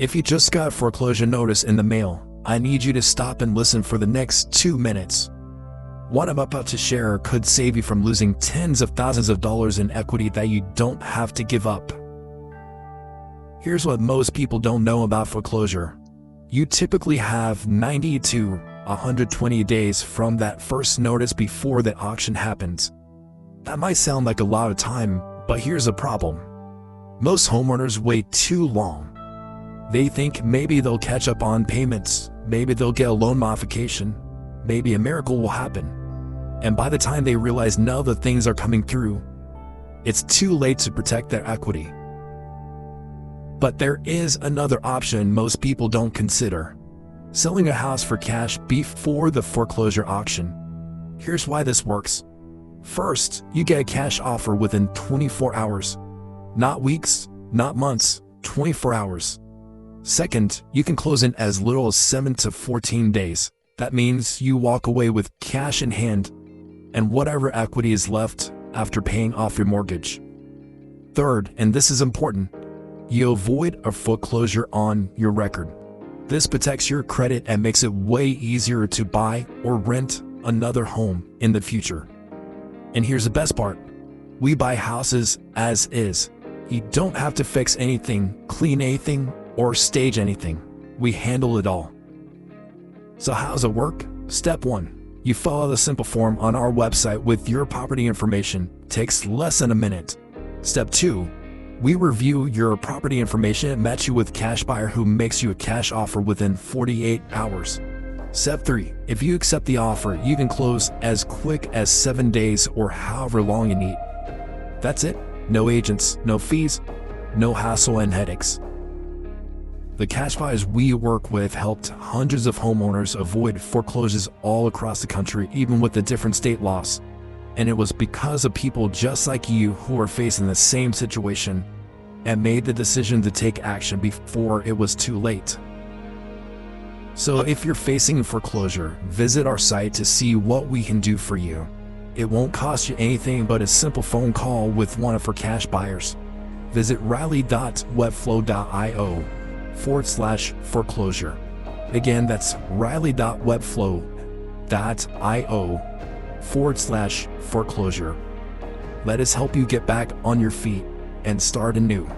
If you just got foreclosure notice in the mail, I need you to stop and listen for the next 2 minutes. What I'm about to share could save you from losing tens of thousands of dollars in equity that you don't have to give up. Here's what most people don't know about foreclosure. You typically have 90 to 120 days from that first notice before the auction happens. That might sound like a lot of time, but here's the problem. Most homeowners wait too long. They think maybe they'll catch up on payments, maybe they'll get a loan modification, maybe a miracle will happen. And by the time they realize none of the things are coming through, it's too late to protect their equity. But there is another option most people don't consider: selling a house for cash before the foreclosure auction. Here's why this works. First, you get a cash offer within 24 hours. Not weeks, not months, 24 hours. Second, you can close in as little as 7 to 14 days. That means you walk away with cash in hand and whatever equity is left after paying off your mortgage. Third, and this is important, you avoid a foreclosure on your record. This protects your credit and makes it way easier to buy or rent another home in the future. And here's the best part. We buy houses as is. You don't have to fix anything, clean anything, or stage anything. We handle it all. So how does it work? Step 1. You fill out a simple form on our website with your property information. Takes less than a minute. Step 2. We review your property information and match you with a cash buyer who makes you a cash offer within 48 hours. Step 3. If you accept the offer, you can close as quick as 7 days or however long you need. That's it. No agents, no fees, no hassle and headaches. The cash buyers we work with helped hundreds of homeowners avoid foreclosures all across the country, even with the different state laws. And it was because of people just like you who are facing the same situation and made the decision to take action before it was too late. So if you're facing foreclosure, visit our site to see what we can do for you. It won't cost you anything but a simple phone call with one of our cash buyers. Visit riley.webflow.io/foreclosure. Again, that's riley.webflow.io/foreclosure. Let us help you get back on your feet and start anew.